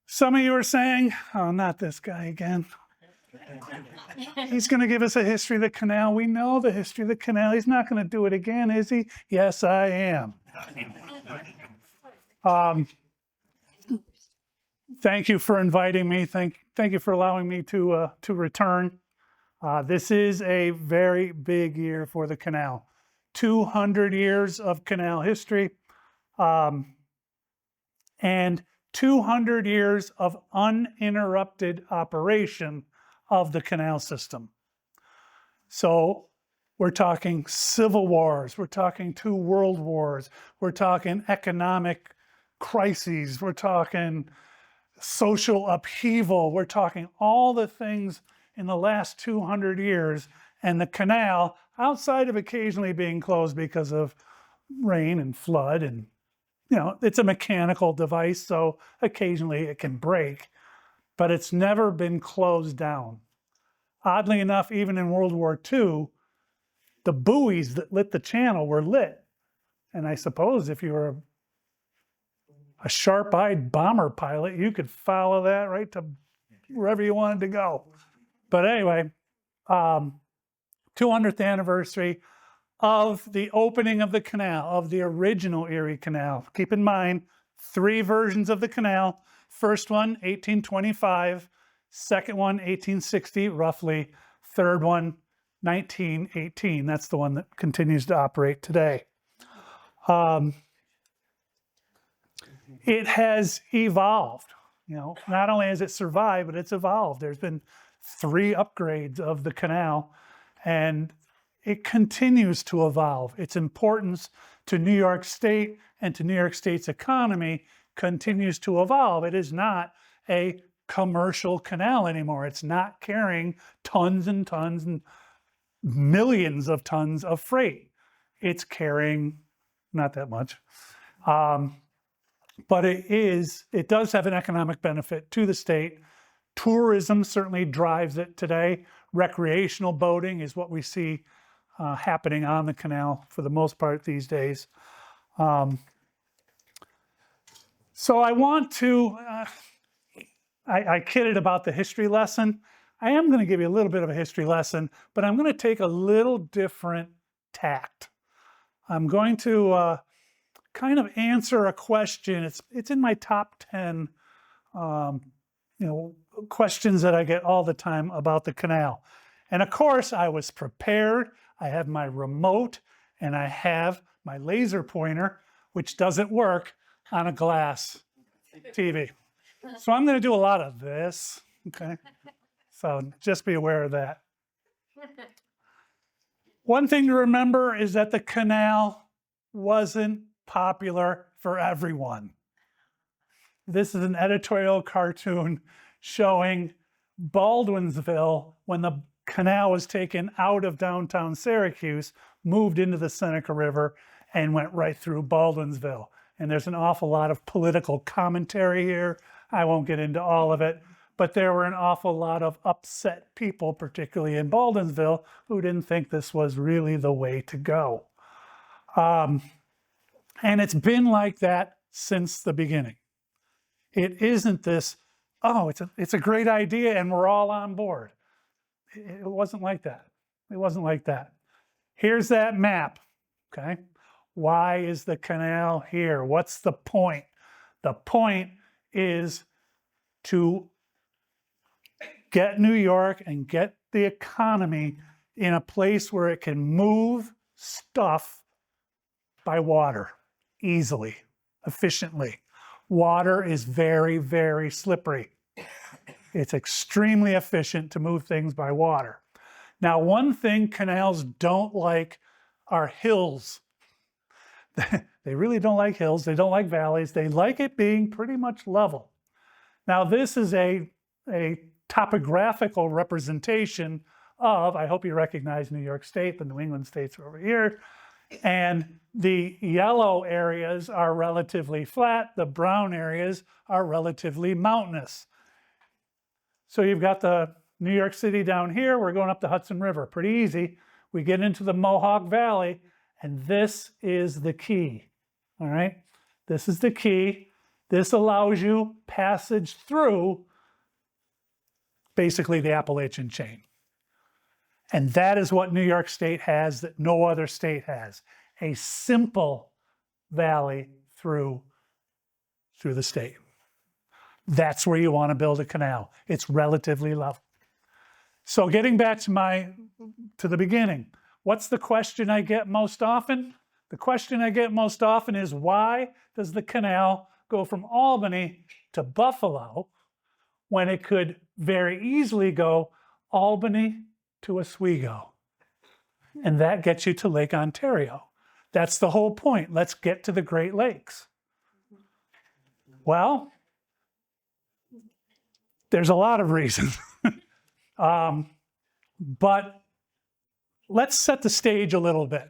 Some of you are saying, oh, not this guy again. He's going to give us a history of the canal. We know the history of the canal. He's not going to do it again, is he? Yes, I am. Thank you for inviting me. Thank you for allowing me to return. This is a very big year for the canal. 200 years of canal history, and 200 years of uninterrupted operation of the canal system. So we're talking civil wars, we're talking 2 world wars, we're talking economic crises, we're talking social upheaval, we're talking all the things in the last 200 years, and the canal, outside of occasionally being closed because of rain and flood, and it's a mechanical device, so occasionally it can break, but it's never been closed down. Oddly enough, even in World War II, the buoys that lit the channel were lit. And I suppose if you were a sharp-eyed bomber pilot, you could follow that right to wherever you wanted to go. But anyway, 200th anniversary of the opening of the canal, of the original Erie Canal. Keep in mind, 3 versions of the canal. First one, 1825. Second one, 1860, roughly. Third one, 1918. That's the one that continues to operate today. It has evolved. Not only has it survived, but it's evolved. There's been 3 upgrades of the canal, and it continues to evolve. Its importance to New York State and to New York State's economy continues to evolve. It is not a commercial canal anymore. It's not carrying tons and tons and millions of tons of freight. It's carrying not that much. But it does have an economic benefit to the state. Tourism certainly drives it today. Recreational boating is what we see happening on the canal for the most part these days. So I want to, I kidded about the history lesson. I am going to give you a little bit of a history lesson, but I'm going to take a little different tact. I'm going to kind of answer a question. It's in my top 10 questions that I get all the time about the canal. And of course, I was prepared. I have my remote and I have my laser pointer, which doesn't work on a glass TV. So I'm going to do a lot of this, okay? So just be aware of that. One thing to remember is that the canal wasn't popular for everyone. This is an editorial cartoon showing Baldwinsville when the canal was taken out of downtown Syracuse, moved into the Seneca River, and went right through Baldwinsville. And there's an awful lot of political commentary here. I won't get into all of it, but there were an awful lot of upset people, particularly in Baldwinsville, who didn't think this was really the way to go. And it's been like that since the beginning. It isn't this, oh, it's a great idea and we're all on board. It wasn't like that. It wasn't like that. Here's that map, okay? Why is the canal here? What's the point? The point is to get New York and get the economy in a place where it can move stuff by water easily, efficiently. Water is very, very slippery. It's extremely efficient to move things by water. Now, one thing canals don't like are hills. They really don't like hills. They don't like valleys. They like it being pretty much level. Now, this is a topographical representation of, I hope you recognize New York State, the New England states are over here. And the yellow areas are relatively flat. The brown areas are relatively mountainous. So you've got the New York City down here. We're going up the Hudson River. Pretty easy. We get into the Mohawk Valley, and this is the key. All right? This is the key. This allows you passage through basically the Appalachian chain. And that is what New York State has that no other state has. A simple valley through the state. That's where you want to build a canal. It's relatively level. So getting back to the beginning, what's the question I get most often? The question I get most often is, why does the canal go from Albany to Buffalo when it could very easily go Albany to Oswego? And that gets you to Lake Ontario. That's the whole point. Let's get to the Great Lakes. Well, there's a lot of reasons. But let's set the stage a little bit.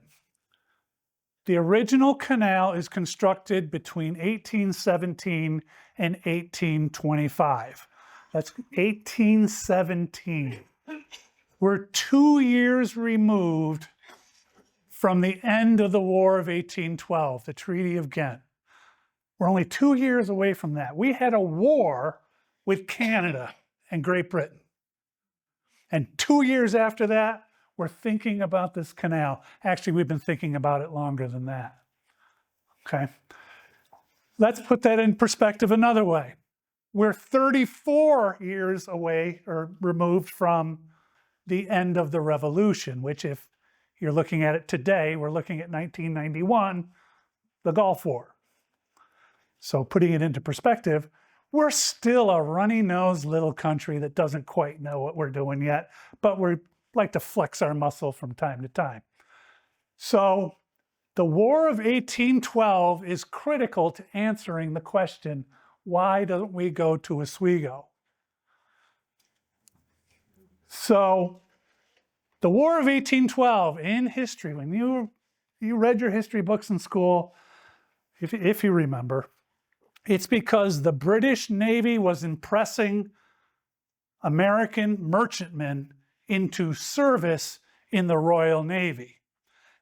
The original canal is constructed between 1817 and 1825. That's 1817. We're 2 years removed from the end of the War of 1812, the Treaty of Ghent. We're only 2 years away from that. We had a war with Canada and Great Britain. And 2 years after that, we're thinking about this canal. Actually, we've been thinking about it longer than that. Okay. Let's put that in perspective another way. We're 34 years away or removed from the end of the Revolution, which, if you're looking at it today, we're looking at 1991, the Gulf War. So putting it into perspective, we're still a runny-nosed little country that doesn't quite know what we're doing yet, but we like to flex our muscle from time to time. So the War of 1812 is critical to answering the question, why don't we go to Oswego? So the War of 1812 in history, when you read your history books in school, if you remember, it's because the British Navy was impressing American merchantmen into service in the Royal Navy.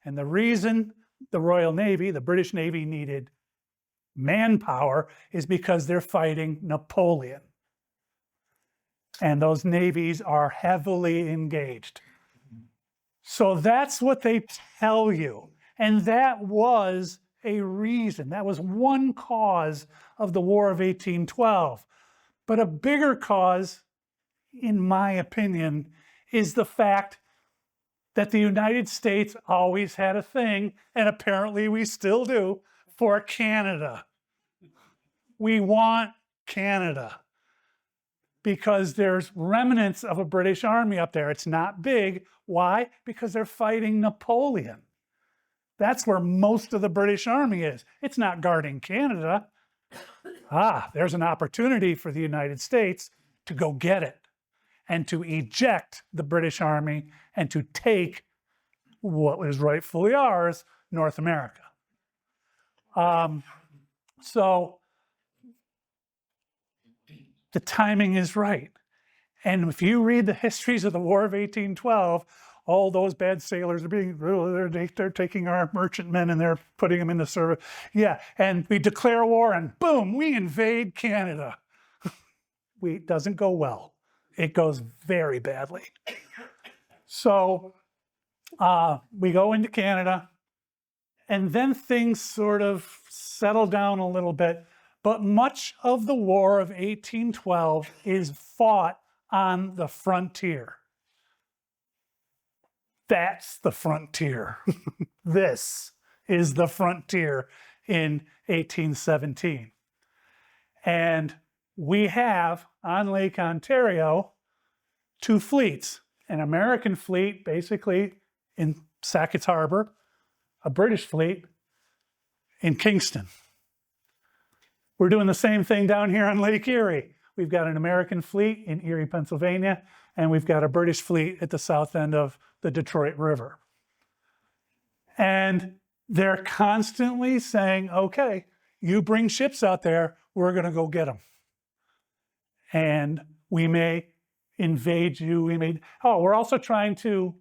And the reason the Royal Navy, the British Navy, needed manpower is because they're fighting Napoleon. And those navies are heavily engaged. So that's what they tell you. And that was a reason. That was one cause of the War of 1812. But a bigger cause, in my opinion, is the fact that the United States always had a thing, and apparently we still do, for Canada. We want Canada because there's remnants of a British army up there. It's not big. Why? Because they're fighting Napoleon. That's where most of the British army is. It's not guarding Canada. There's an opportunity for the United States to go get it and to eject the British army and to take what was rightfully ours, North America. So the timing is right. And if you read the histories of the War of 1812, all those bad sailors are they're taking our merchantmen and they're putting them into service. Yeah, and we declare war and boom, we invade Canada. It doesn't go well. It goes very badly. So we go into Canada, and then things sort of settle down a little bit. But much of the War of 1812 is fought on the frontier. That's the frontier. This is the frontier in 1817. And we have on Lake Ontario 2 fleets, an American fleet basically in Sackett's Harbor, a British fleet in Kingston. We're doing the same thing down here on Lake Erie. We've got an American fleet in Erie, Pennsylvania, and we've got a British fleet at the south end of the Detroit River. And they're constantly saying, okay, you bring ships out there, we're going to go get them. And we may invade you. We're also trying to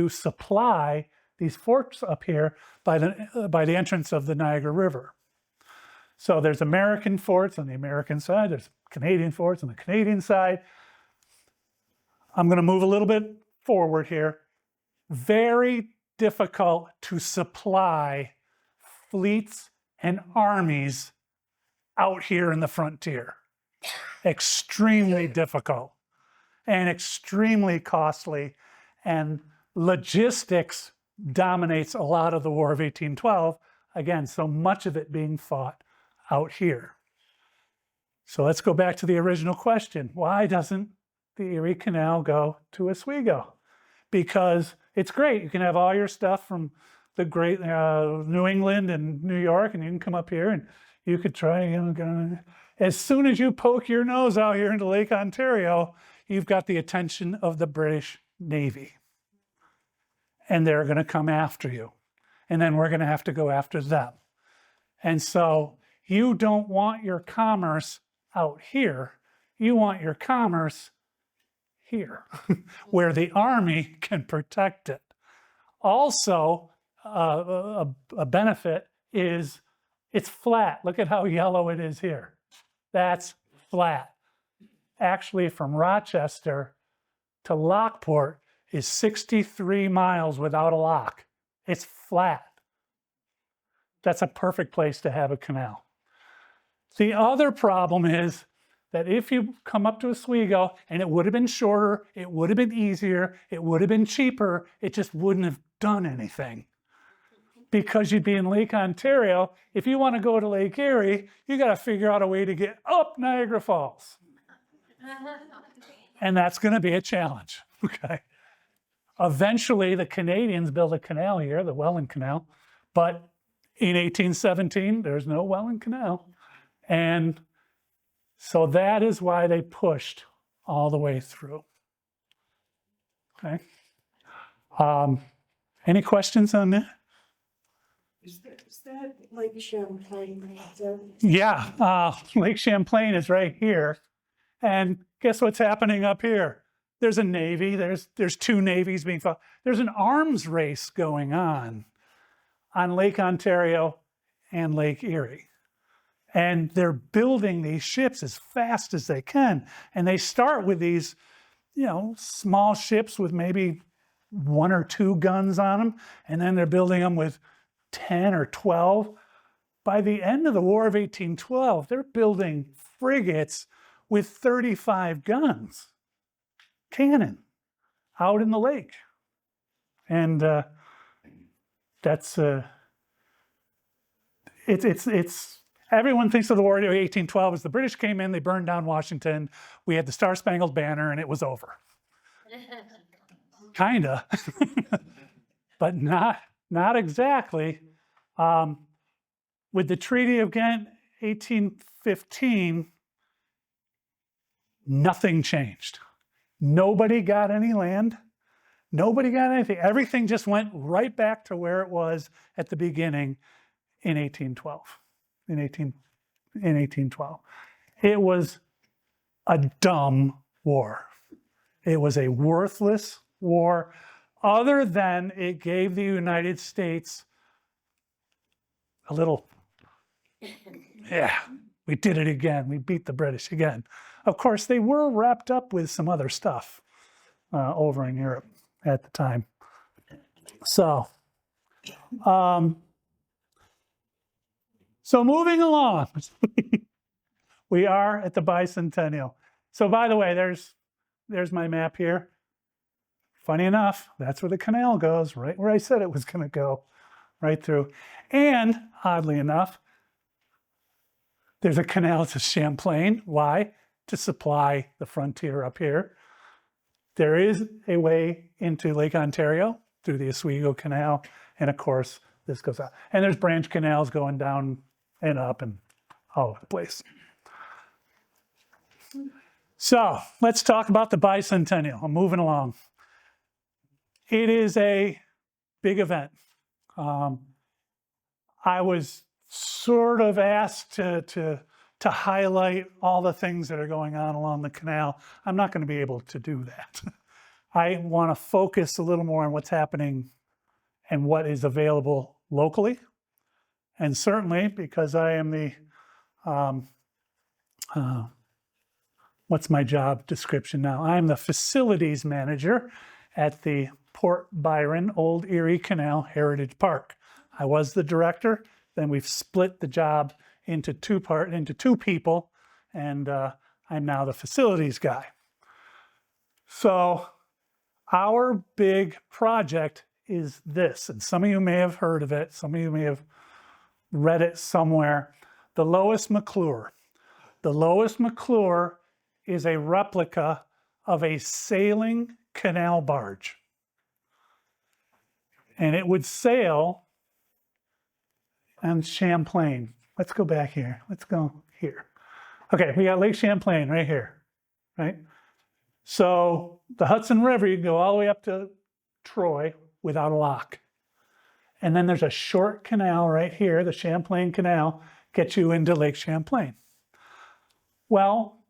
supply these forts up here by the entrance of the Niagara River. So there's American forts on the American side, there's Canadian forts on the Canadian side. I'm going to move a little bit forward here. Very difficult to supply fleets and armies out here in the frontier. Extremely difficult and extremely costly, and logistics dominates a lot of the War of 1812. Again, so much of it being fought out here. So let's go back to the original question. Why doesn't the Erie Canal go to Oswego? Because it's great. You can have all your stuff from the great New England and New York, and you can come up here and you could try. As soon as you poke your nose out here into Lake Ontario, you've got the attention of the British Navy. And they're going to come after you. And then we're going to have to go after them. And so you don't want your commerce out here. You want your commerce here, where the army can protect it. Also, a benefit is it's flat. Look at how yellow it is here. That's flat. Actually, from Rochester to Lockport is 63 miles without a lock. It's flat. That's a perfect place to have a canal. The other problem is that if you come up to Oswego, and it would have been shorter, it would have been easier, it would have been cheaper, it just wouldn't have done anything. Because you'd be in Lake Ontario, if you want to go to Lake Erie, you got to figure out a way to get up Niagara Falls. And that's going to be a challenge, okay? Eventually, the Canadians built a canal here, the Welland Canal, but in 1817, there's no Welland Canal. And so that is why they pushed all the way through. Okay. Any questions on that? Is that Lake Champlain? Yeah, Lake Champlain is right here. And guess what's happening up here? There's a navy, there's two navies being fought. There's an arms race going on Lake Ontario and Lake Erie. And they're building these ships as fast as they can. And they start with these, small ships with maybe 1 or 2 guns on them. And then they're building them with 10 or 12. By the end of the War of 1812, they're building frigates with 35 guns, cannon, out in the lake. And that's, it's, everyone thinks of the War of 1812 as the British came in, they burned down Washington, we had the Star-Spangled Banner, and it was over. Kinda, but not exactly. With the Treaty of Ghent, 1815, nothing changed. Nobody got any land. Nobody got anything. Everything just went right back to where it was at the beginning in 1812. In 1812. It was a dumb war. It was a worthless war, other than it gave the United States a little, yeah, we did it again. We beat the British again. Of course, they were wrapped up with some other stuff over in Europe at the time. So, moving along, we are at the Bicentennial. So by the way, there's my map here. Funny enough, that's where the canal goes, right where I said it was going to go, right through. And oddly enough, there's a canal to Champlain. Why? To supply the frontier up here. There is a way into Lake Ontario through the Oswego Canal, and of course, this goes out. And there's branch canals going down and up and all over the place. So let's talk about the Bicentennial. I'm moving along. It is a big event. I was sort of asked to highlight all the things that are going on along the canal. I'm not going to be able to do that. I want to focus a little more on what's happening and what is available locally. And certainly because I am the, what's my job description now? I'm the facilities manager at the Port Byron Old Erie Canal Heritage Park. I was the director, then we've split the job into two people, and I'm now the facilities guy. So our big project is this, and some of you may have heard of it, some of you may have read it somewhere, the Lois McClure. The Lois McClure is a replica of a sailing canal barge. And it would sail on Champlain. Let's go back here. Let's go here. Okay, we got Lake Champlain right here, right? So the Hudson River, you can go all the way up to Troy without a lock. And then there's a short canal right here, the Champlain Canal, gets you into Lake Champlain. Well,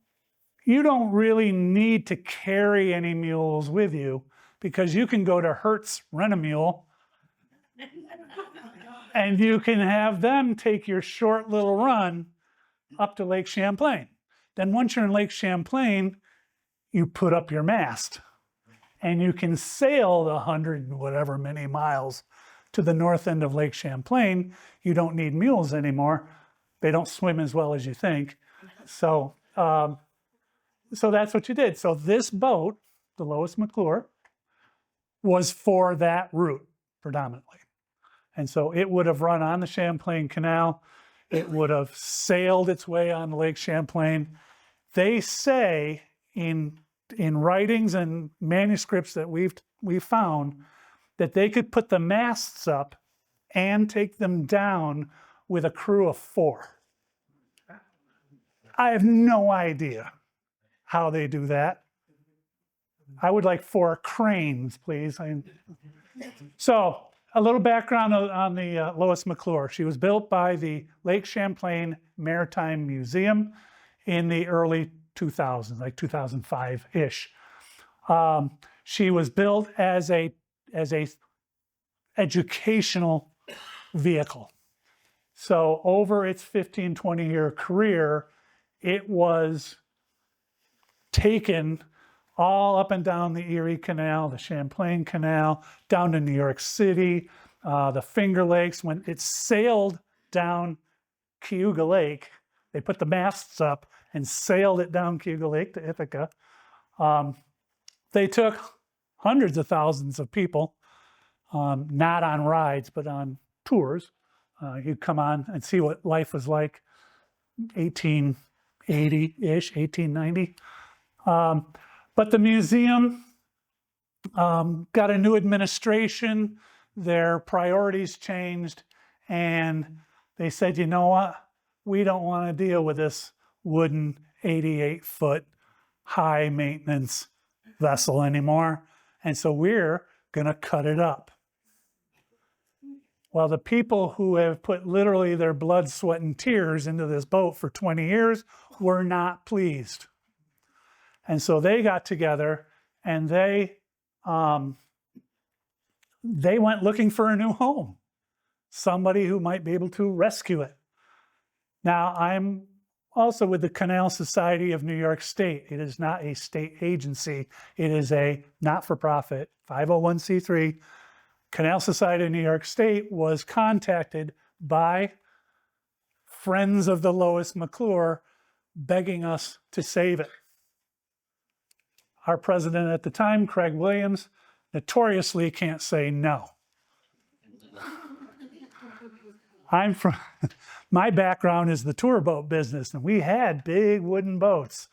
you don't really need to carry any mules with you because you can go to Hertz, rent a mule, and you can have them take your short little run up to Lake Champlain. Then once you're in Lake Champlain, you put up your mast and you can sail the 100 and whatever many miles to the north end of Lake Champlain. You don't need mules anymore. They don't swim as well as you think. So that's what you did. So this boat, the Lois McClure, was for that route predominantly. And so it would have run on the Champlain Canal. It would have sailed its way on Lake Champlain. They say in writings and manuscripts that we've found that they could put the masts up and take them down with a crew of 4. I have no idea how they do that. I would like 4 cranes, please. So a little background on the Lois McClure. She was built by the Lake Champlain Maritime Museum in the early 2000s, like 2005-ish. She was built as a educational vehicle. So over its 15, 20-year career, it was taken all up and down the Erie Canal, the Champlain Canal, down to New York City, the Fingerlakes. When it sailed down Cayuga Lake, they put the masts up and sailed it down Cayuga Lake to Ithaca. They took hundreds of thousands of people, not on rides, but on tours. You'd come on and see what life was like 1880-ish, 1890. But the museum got a new administration, their priorities changed, and they said, you know what? We don't want to deal with this wooden 88-foot high maintenance vessel anymore. And so we're going to cut it up. Well, the people who have put literally their blood, sweat, and tears into this boat for 20 years were not pleased. And so they got together and they went looking for a new home, somebody who might be able to rescue it. Now, I'm also with the Canal Society of New York State. It is not a state agency. It is a not-for-profit 501c3. Canal Society of New York State was contacted by friends of the Lois McClure begging us to save it. Our president at the time, Craig Williams, notoriously can't say no. My background is the tour boat business, and we had big wooden boats.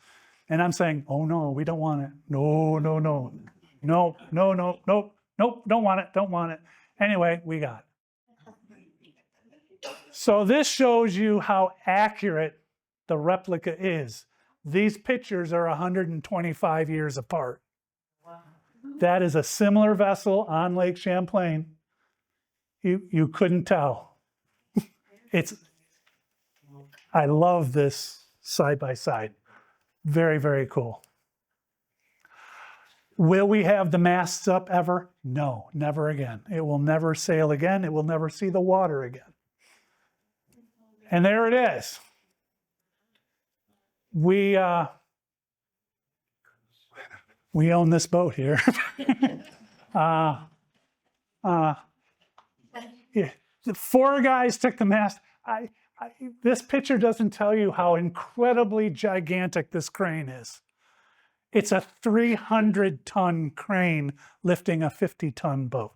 And I'm saying, oh no, we don't want it. No, no, no, no, no, no, nope, nope, don't want it, don't want it. Anyway, we got it. So this shows you how accurate the replica is. These pictures are 125 years apart. Wow. That is a similar vessel on Lake Champlain. You couldn't tell. I love this side by side. Very, very cool. Will we have the masts up ever? No, never again. It will never sail again. It will never see the water again. And there it is. We own this boat here. Yeah. The 4 guys took the mast. This picture doesn't tell you how incredibly gigantic this crane is. It's a 300-ton crane lifting a 50-ton boat.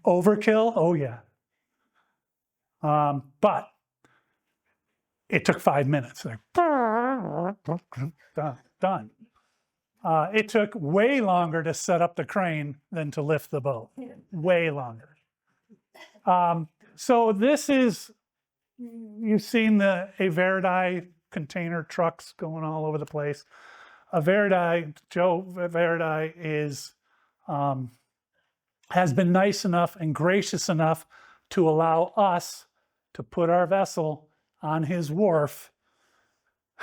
Overkill? Oh, yeah. But it took 5 minutes. Like, done. It took way longer to set up the crane than to lift the boat. Way longer. So this is, you've seen the Verdi container trucks going all over the place. Joe Verdi is, has been nice enough and gracious enough to allow us to put our vessel on his wharf.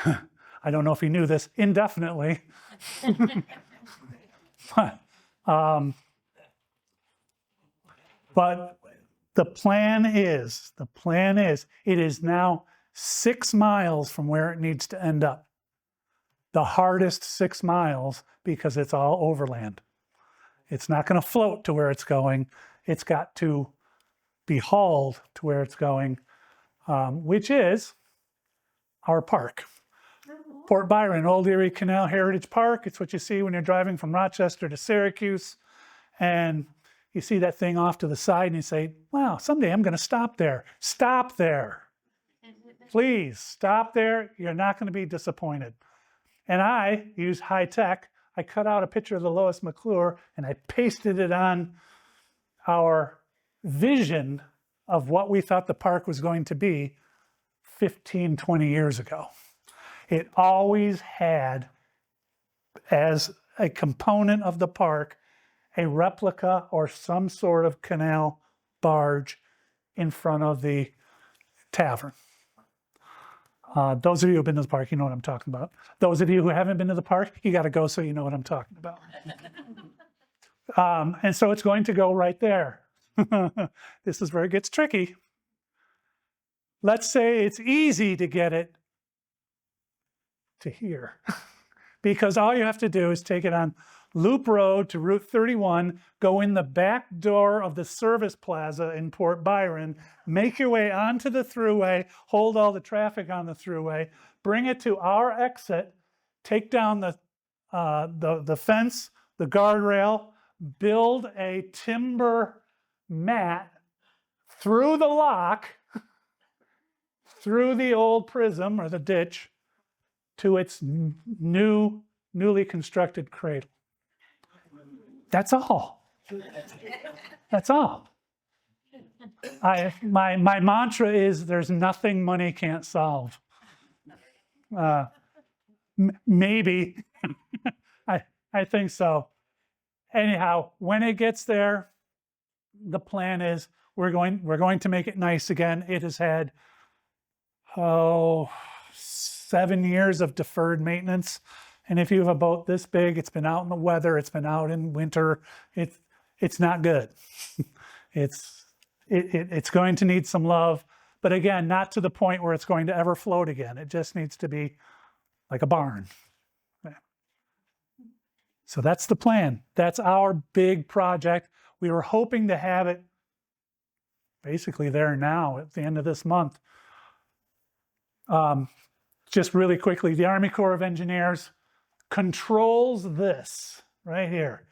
I don't know if he knew this, indefinitely. But the plan is, it is now 6 miles from where it needs to end up. The hardest 6 miles because it's all overland. It's not going to float to where it's going. It's got to be hauled to where it's going, which is our park. Port Byron, Old Erie Canal Heritage Park. It's what you see when you're driving from Rochester to Syracuse. And you see that thing off to the side and you say, wow, someday I'm going to stop there. Stop there. Please stop there. You're not going to be disappointed. And I use high tech. I cut out a picture of the Lois McClure and I pasted it on our vision of what we thought the park was going to be 15, 20 years ago. It always had, as a component of the park, a replica or some sort of canal barge in front of the tavern. Those of you who have been to the park, you know what I'm talking about. Those of you who haven't been to the park, you got to go so you know what I'm talking about. And so it's going to go right there. This is where it gets tricky. Let's say it's easy to get it to here. Because all you have to do is take it on Loop Road to Route 31, go in the back door of the service plaza in Port Byron, make your way onto the thruway, hold all the traffic on the thruway, bring it to our exit, take down the fence, the guardrail, build a timber mat through the lock, through the old prism or the ditch, to its newly constructed cradle. That's all. That's all. My mantra is there's nothing money can't solve. Maybe. I think so. Anyhow, when it gets there, the plan is we're going to make it nice again. It has had 7 years of deferred maintenance. And if you have a boat this big, it's been out in the weather, it's been out in winter, it's not good. It's going to need some love, but again, not to the point where it's going to ever float again. It just needs to be like a barn. So that's the plan. That's our big project. We were hoping to have it basically there now at the end of this month. Just really quickly, the Army Corps of Engineers controls this right here.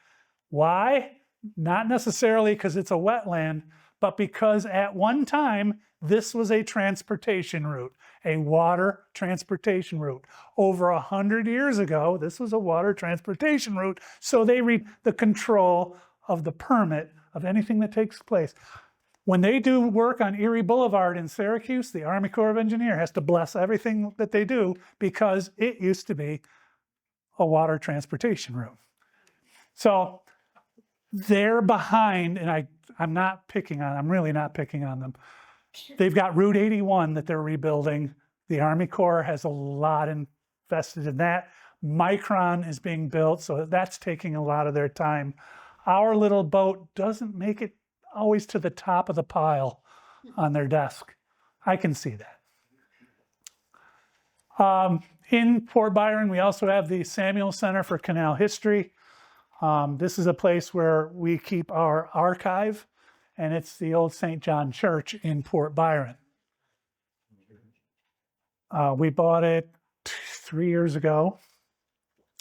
Why? Not necessarily because it's a wetland, but because at one time, this was a transportation route, a water transportation route. Over 100 years ago, this was a water transportation route, so they read the control of the permit of anything that takes place. When they do work on Erie Boulevard in Syracuse, the Army Corps of Engineers has to bless everything that they do because it used to be a water transportation route. So they're behind, and I'm really not picking on them. They've got Route 81 that they're rebuilding. The Army Corps has a lot invested in that. Micron is being built, so that's taking a lot of their time. Our little boat doesn't make it always to the top of the pile on their desk. I can see that. In Port Byron, we also have the Samuel Center for Canal History. This is a place where we keep our archive, and it's the old St. John Church in Port Byron. We bought it 3 years ago,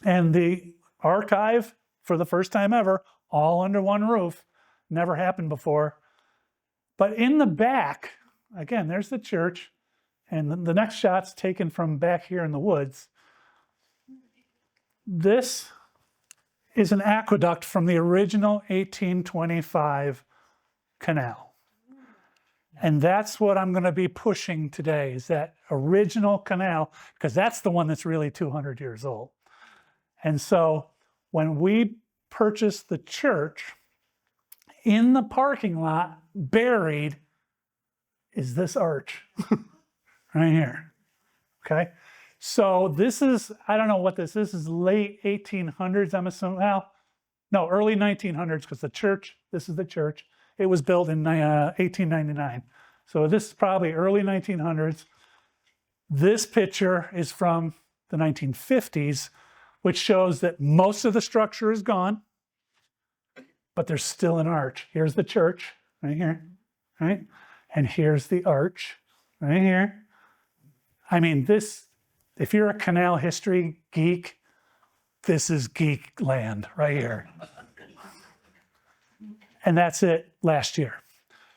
and the archive, for the first time ever, all under one roof, never happened before. But in the back, again, there's the church, and the next shot's taken from back here in the woods. This is an aqueduct from the original 1825 canal. And that's what I'm going to be pushing today, is that original canal, because that's the one that's really 200 years old. And so when we purchased the church, in the parking lot, buried, is this arch right here. Okay? So this is, I don't know what this is late 1800s, I'm assuming. Well, no, early 1900s, because the church, this is the church. It was built in 1899. So this is probably early 1900s. This picture is from the 1950s, which shows that most of the structure is gone, but there's still an arch. Here's the church right here, right? And here's the arch right here. I mean, this, if you're a canal history geek, this is geek land right here. And that's it last year.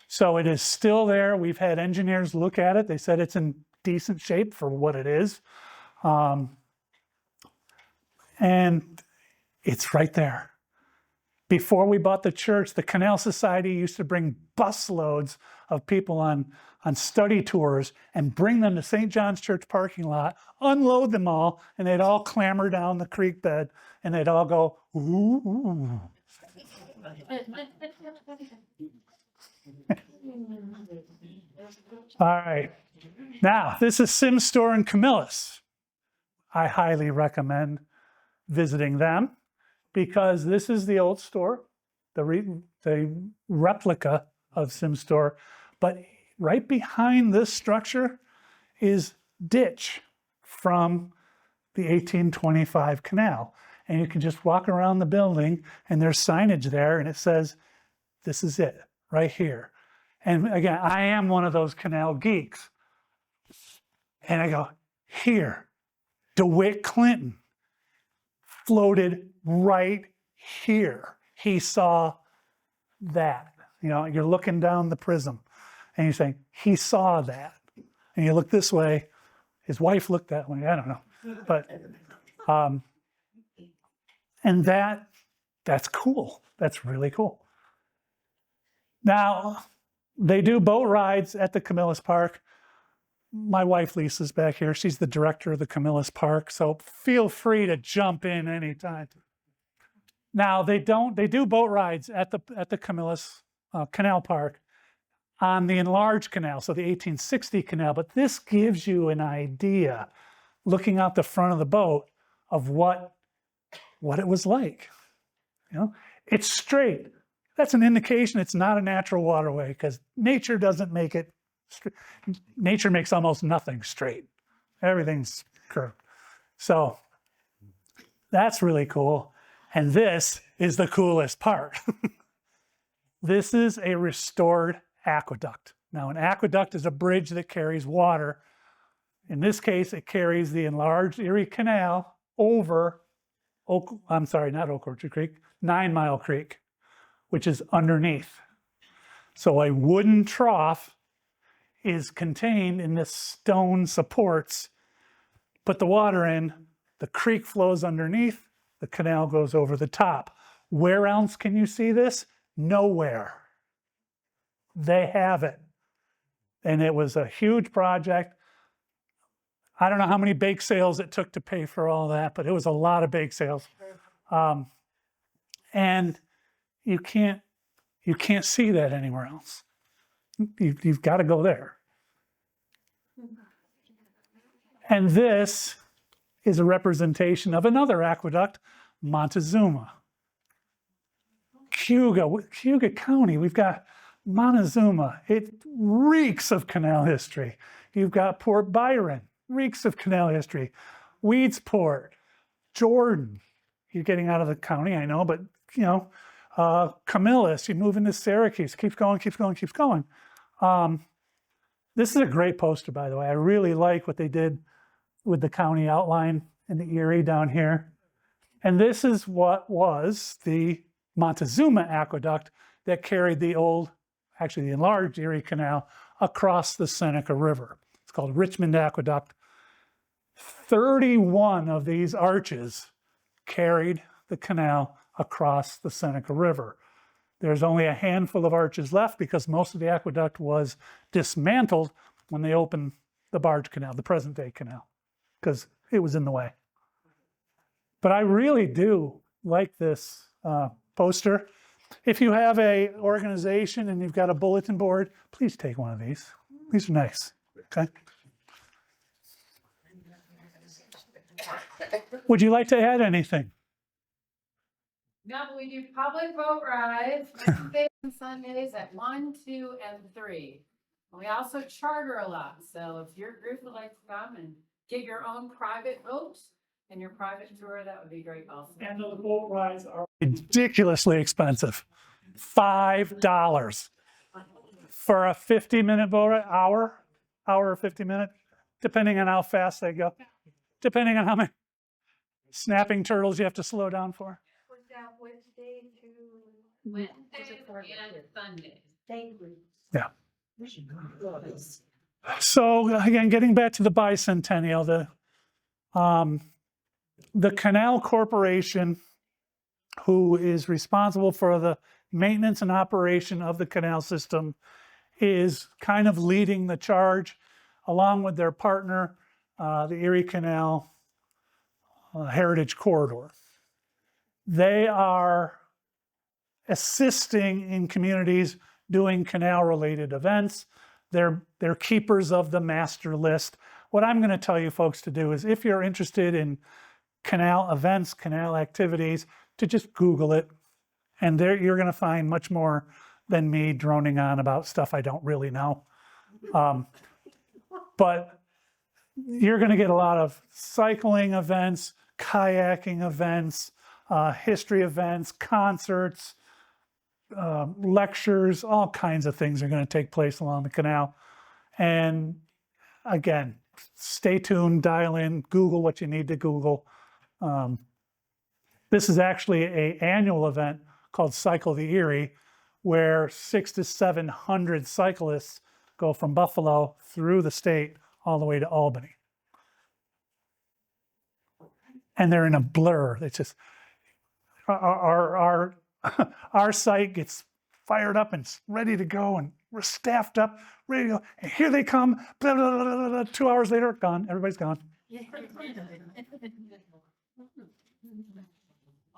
So it is still there. We've had engineers look at it. They said it's in decent shape for what it is. And it's right there. Before we bought the church, the Canal Society used to bring busloads of people on study tours and bring them to St. John's Church parking lot, unload them all, and they'd all clamber down the creek bed, and they'd all go, ooh, ooh. All right. Now, this is Sim's store in Camillus. I highly recommend visiting them because this is the old store, the replica of Sim's store. But right behind this structure is ditch from the 1825 canal. And you can just walk around the building and there's signage there and it says, this is it right here. And again, I am one of those canal geeks. And I go, here, DeWitt Clinton floated right here. He saw that. You know, you're looking down the prism and you're saying, he saw that. And you look this way, his wife looked that way, I don't know. But, and that's cool. That's really cool. Now, they do boat rides at the Camillus Park. My wife Lisa's back here. She's the director of the Camillus Park, so feel free to jump in anytime. Now, they do boat rides at the Camillus Canal Park on the enlarged canal, so the 1860 canal, but this gives you an idea, looking out the front of the boat, of what it was like. You know, it's straight. That's an indication it's not a natural waterway because nature doesn't make it straight. Nature makes almost nothing straight. Everything's curved. So that's really cool. And this is the coolest part. This is a restored aqueduct. Now, an aqueduct is a bridge that carries water. In this case, it carries the enlarged Erie Canal over, not Oak Orchard Creek, 9 Mile Creek, which is underneath. So a wooden trough is contained in this stone supports. Put the water in, the creek flows underneath, the canal goes over the top. Where else can you see this? Nowhere. They have it. And it was a huge project. I don't know how many bake sales it took to pay for all that, but it was a lot of bake sales. And you can't see that anywhere else. You've got to go there. And this is a representation of another aqueduct, Montezuma. Cayuga County, we've got Montezuma. It reeks of canal history. You've got Port Byron, reeks of canal history. Weedsport, Jordan. You're getting out of the county, I know, but you know, Camillus, you move into Syracuse, keeps going, keeps going, keeps going. This is a great poster, by the way. I really like what they did with the county outline in the Erie down here. And this is what was the Montezuma aqueduct that carried the enlarged Erie Canal across the Seneca River. It's called Richmond Aqueduct. 31 of these arches carried the canal across the Seneca River. There's only a handful of arches left because most of the aqueduct was dismantled when they opened the barge canal, the present day canal, because it was in the way. But I really do like this poster. If you have a organization and you've got a bulletin board, please take one of these. These are nice, okay? Would you like to add anything? No, but we do public boat rides Wednesdays and Sundays at 1, 2, and 3. We also charter a lot. So if your group would like to come and get your own private boat and your private tour, that would be great also. And the boat rides are ridiculously expensive. $5 for a 50-minute boat ride, hour or 50 minutes, depending on how fast they go, depending on how many snapping turtles you have to slow down for. Was that Wednesday to? Wednesdays and Sundays. Yeah. So again, getting back to the Bicentennial, the Canal Corporation, who is responsible for the maintenance and operation of the canal system, is kind of leading the charge along with their partner, the Erie Canal Heritage Corridor. They are assisting in communities doing canal-related events. They're keepers of the master list. What I'm going to tell you folks to do is, if you're interested in canal events, canal activities, to just Google it. And there you're going to find much more than me droning on about stuff I don't really know. But you're going to get a lot of cycling events, kayaking events, history events, concerts, lectures, all kinds of things are going to take place along the canal. And again, stay tuned, dial in, Google what you need to Google. This is actually an annual event called Cycle the Erie, where 600 to 700 cyclists go from Buffalo through the state all the way to Albany. And they're in a blur. It's just, our site gets fired up and ready to go, and we're staffed up, ready to go. And here they come, blah, blah, blah, blah, blah. 2 hours later, gone, everybody's gone.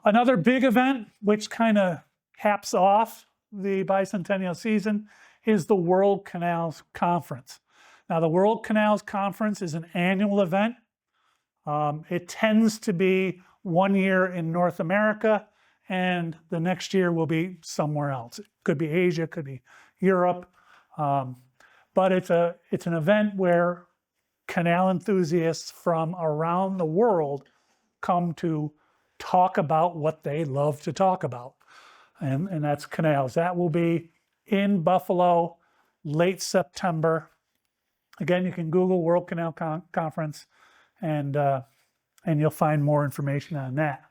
Another big event, which kind of caps off the Bicentennial season, is the World Canals Conference. Now, the World Canals Conference is an annual event. It tends to be 1 year in North America, and the next year will be somewhere else. It could be Asia, could be Europe. But it's an event where canal enthusiasts from around the world come to talk about what they love to talk about. And that's canals. That will be in Buffalo, late September. Again, you can Google World Canal Conference, and you'll find more information on that.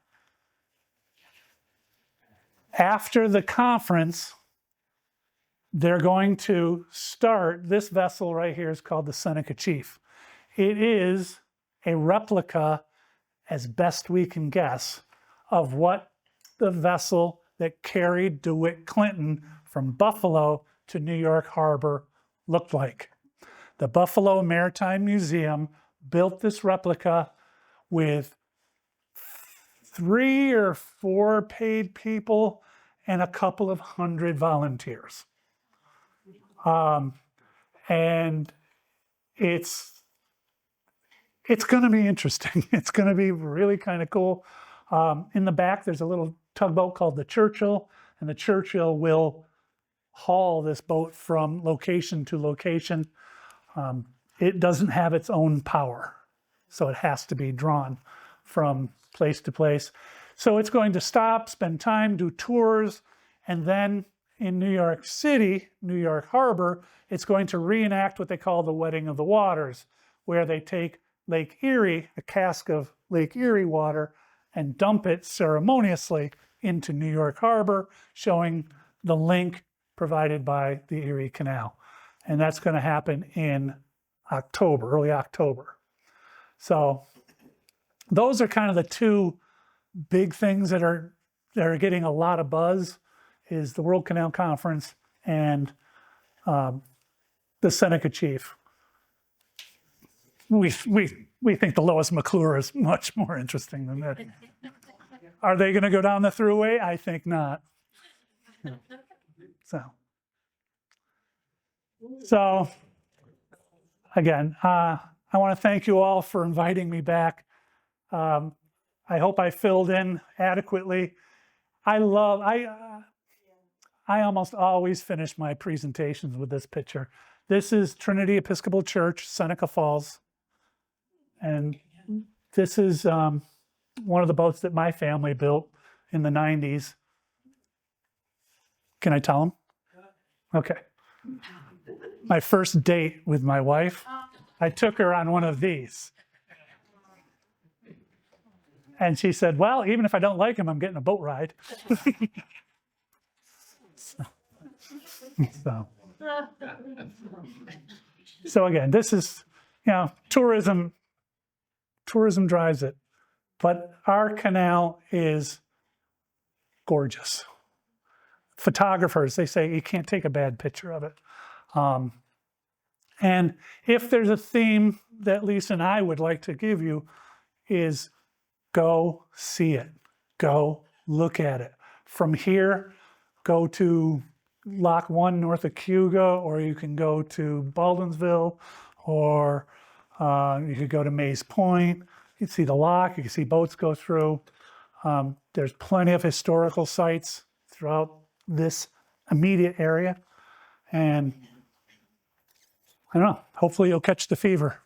After the conference, they're going to start, this vessel right here is called the Seneca Chief. It is a replica, as best we can guess, of what the vessel that carried DeWitt Clinton from Buffalo to New York Harbor looked like. The Buffalo Maritime Museum built this replica with 3 or 4 paid people and a couple of hundred volunteers. And it's It's going to be interesting. It's going to be really kind of cool. In the back, there's a little tugboat called the Churchill, and the Churchill will haul this boat from location to location. It doesn't have its own power, so it has to be drawn from place to place. So it's going to stop, spend time, do tours, and then in New York City, New York Harbor, it's going to reenact what they call the Wedding of the Waters, where they take Lake Erie, a cask of Lake Erie water, and dump it ceremoniously into New York Harbor, showing the link provided by the Erie Canal. And that's going to happen in October, early October. So those are kind of the two big things that are getting a lot of buzz, is the World Canal Conference and the Seneca Chief. We think the Lois McClure is much more interesting than that. Are they going to go down the thruway? I think not. So again, I want to thank you all for inviting me back. I hope I filled in adequately. I almost always finish my presentations with this picture. This is Trinity Episcopal Church, Seneca Falls. And this is one of the boats that my family built in the 90s. Can I tell them? Okay. My first date with my wife, I took her on one of these. And she said, well, even if I don't like him, I'm getting a boat ride. So again, this is, tourism drives it. But our canal is gorgeous. Photographers, they say you can't take a bad picture of it. And if there's a theme that Lisa and I would like to give you, is go see it. Go look at it. From here, go to Lock 1 north of Cayuga, or you can go to Baldwinsville, or you could go to Mays Point. You can see the lock, you can see boats go through. There's plenty of historical sites throughout this immediate area. And I don't know, hopefully you'll catch the fever.